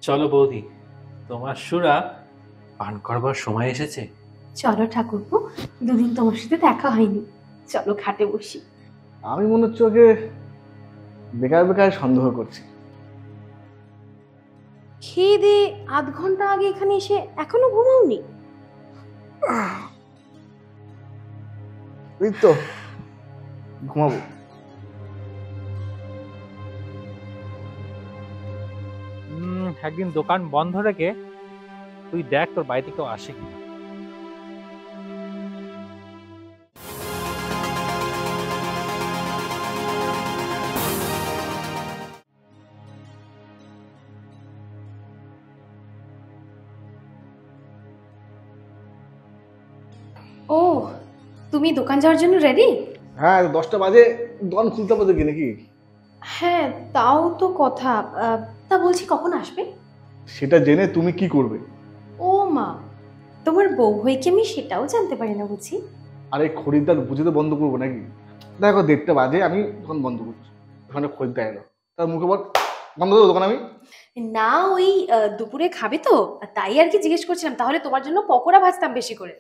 চলো বৌদি, তোমার সুরা পান করবার সময় এসেছে। চলো ঠাকুরপো, দুদিন তোমার সাথে দেখা হয়নি, চলো খাটে বসি। আমি মনে হচ্ছে ওকে বেকার বেকার সন্দেহ করছি। খেয়ে দিয়ে ০.৫ ঘন্টা আগে এখানে এসে এখনো ঘুমাওনি? এই তো ঘুমাবো। একদিন দোকান বন্ধ রেখে তুই দেখ তোর বাড়িতে কেউ আসে কি। ও, তুমি দোকান যাওয়ার জন্য রেডি? হ্যাঁ, 10টা বাজে, দোকান খুলতে পারবে কি নাকি? হ্যাঁ, তাও তো কথা। তা বলছি কখন আসবে? সেটা জেনে তুমি কি করবে? ও মা, তোমার বউ হয়ে কি আমি সেটাও জানতে পারি না বুঝি? আরে খরিদ্দার বুঝে তো বন্ধ করবো নাকি? দেখো 1:30টা বাজে, আমি দোকান বন্ধ করছি। ওখানে খরিদ্দার এলো, তার মুখে বল বন্ধ করবো দোকান আমি? না, ওই দুপুরে খাবে তো, তাই আর কি জিজ্ঞেস করছিলাম। তাহলে তোমার জন্য পকোড়া ভাজতাম বেশি করে।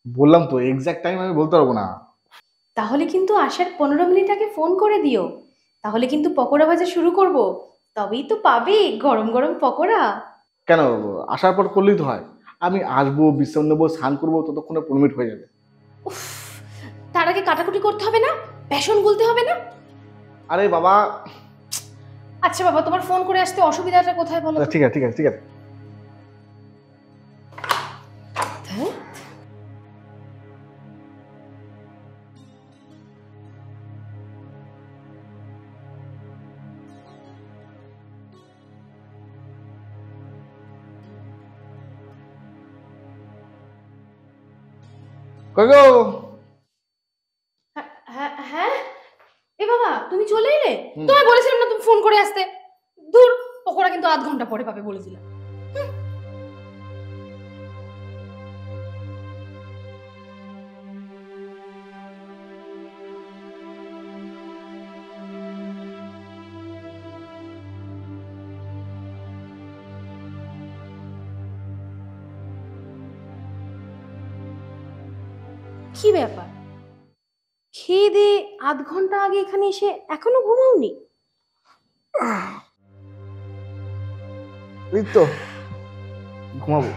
বললাম তো এক্সাক্ট টাইম আমি বলতে পারবো না। তাহলে কিন্তু আসার 15 মিনিট আগে ফোন করে দিও, তাহলে কিন্তু পকোড়া ভাজা শুরু করব। তবেই তো পাবে গরম গরম পকোড়া। কেন, আসার পর করলেই তো হয়। আমি আসবো, বিশ্রাম নেবো, স্নান করবো, ততক্ষণে 15 মিনিট হয়ে যাবে। উফ, তার আগে কাটাকুটি করতে হবে না? বেসন গুলতে হবে না? আরে বাবা। আচ্ছা বাবা, তোমার ফোন করে আসতে অসুবিধাটা কোথায় বলো? ঠিক আছে ঠিক আছে ঠিক আছে। ধ্যাৎ। কই গো? হ্যাঁ হ্যাঁ, এ বাবা তুমি চলে এলে? তোমায় বলেছিলাম না তুমি ফোন করে আসতে। দূর, পকোড়া কিন্তু ০.৫ ঘন্টা পরে পাবে বলেছিলাম। কি ব্যাপার, খেয়ে দিয়ে ০.৫ ঘন্টা আগে এখানে এসে এখনো ঘুমাওনি? এই তো ঘুমাবো।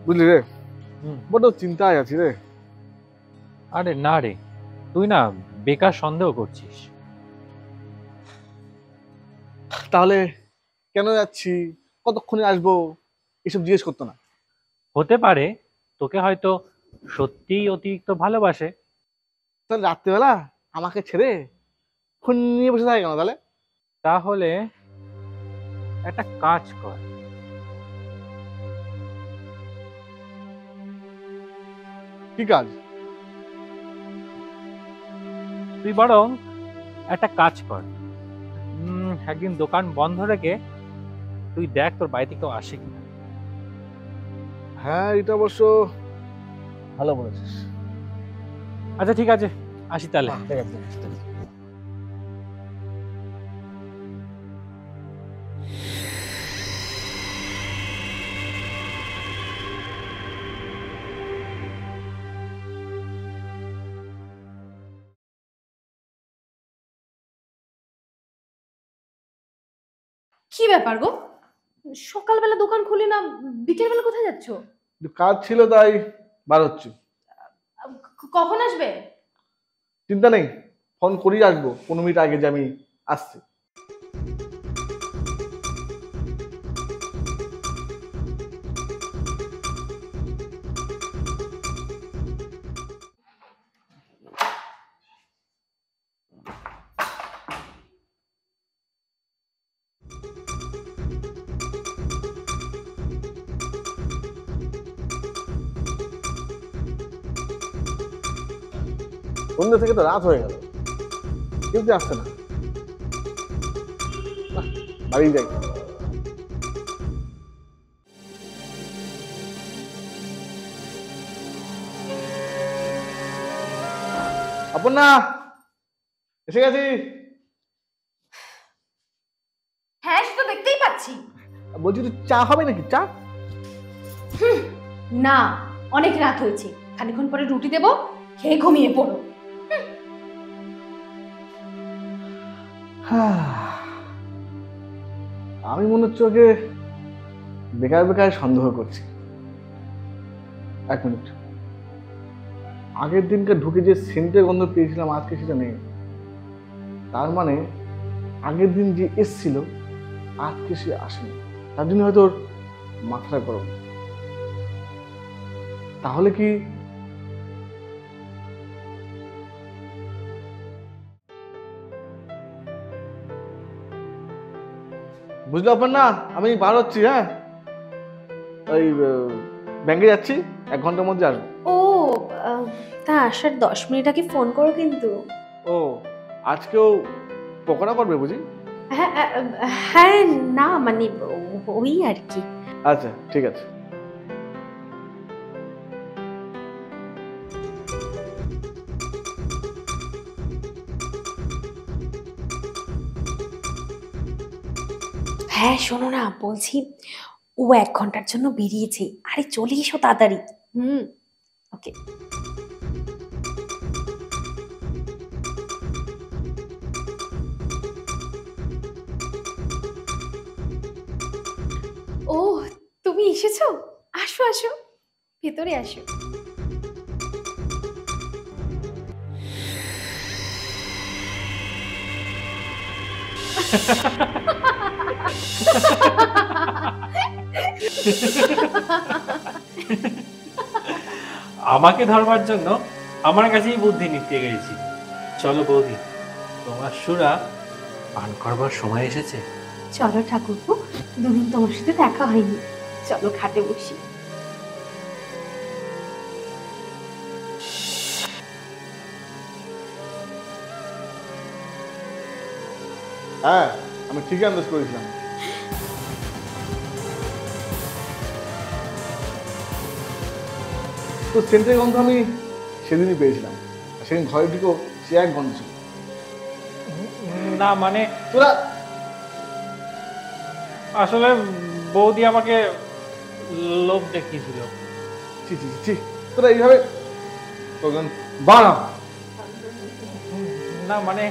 বুঝলি রে, বড় চিন্তায় আছি রে। আরে না রে, তুই না বেকার সন্দেহ করছিস। তাহলে কেন যাচ্ছি, কতক্ষণে আসবো, এসব জিজ্ঞেস করতো না? হতে পারে তোকে হয়তো সত্যিই অতিরিক্ত ভালোবাসে। তাহলে রাত্রেবেলা আমাকে ছেড়ে ফোন নিয়ে বসে থাকে কেন তাহলে? তাহলে একটা কাজ কর, কি কাজ? তুই বরং একটা কাজ কর, একদিন দোকান বন্ধ রেখে তুই দেখ তোর বাড়িতে কেউ আসে কিনা। হ্যাঁ, এটা অবশ্য ভালো বলেছিস। আচ্ছা ঠিক আছে, আসি তাহলে। ঠিক আছে ঠিক আছে। কি ব্যাপার গো, সকালবেলা দোকান খুলে না, বিকেল বেলা কোথায় যাচ্ছ? একটু কাজ ছিল তাই বার হচ্ছি। কখন আসবে? চিন্তা নেই, ফোন করেই আসবো 15 মিনিট আগে যে আমি আসছি। সন্ধ্যে থেকে তো রাত হয়ে গেল, কেউ তো আসছে না। নাহ, বাড়ি যাই। অপর্ণা, এসে গেছি। হ্যাঁ, সে তো দেখতেই পাচ্ছি। বলছি তো চা হবে নাকি? চা না, অনেক রাত হয়েছে, খানিক্ষণ পরে রুটি দেবো, খেয়ে ঘুমিয়ে পড়ো। আমি মনে হচ্ছে ওকে বেকার বেকার সন্দেহ করছি। এক মিনিট, আগের দিনকে ঢুকে যে সেন্টের গন্ধ পেয়েছিলাম আজকে সেটা নেই। তার মানে আগের দিন যে এসছিল আজকে সে আসেনি, তার জন্য হয়তো ওর মাথাটা গরম। তাহলে কি বুঝলো অপর্ণা, আমি বার হচ্ছি। হ্যাঁ, ওই ব্যাংকে যাচ্ছি, 1 ঘন্টার মধ্যে আসবো। ও, তা আসার 10 মিনিট আগে ফোন করো কিন্তু। ও, আজকেও পকোড়া করবে বুঝি? হ্যাঁ হ্যাঁ, না মানে ওই আর কি। আচ্ছা ঠিক আছে। হ্যাঁ শোনো না, বলছি ও 1 ঘন্টার জন্য বেরিয়েছে, আরে চলে এসো তাড়াতাড়ি। ওকে। ও, তুমি এসেছো? আসো আসো, ভেতরে আসো। আমাকে ধরবার জন্য আমার কাছেই বুদ্ধি নিতে গেছি। চলো বৌদি, তোমার সুরা পান করবার সময় এসেছে। চলো ঠাকুরপো, দুদিন তোমার সাথে দেখা হয়নি, চলো খাটে বসি। হ্যাঁ, আমি ঠিকই আন্দাজ করেছিলাম। তো সেন্টের গন্ধ আমি সেদিনই পেয়েছিলাম, আর সেদিন ঘরে ঢুকেও সে এক গন্ধ ছিল। না মানে তোরা আসলে বৌদি আমাকে লোভ দেখিয়েছিল। ছি ছি ছি, তোরা এইভাবে বাড়া। না মানে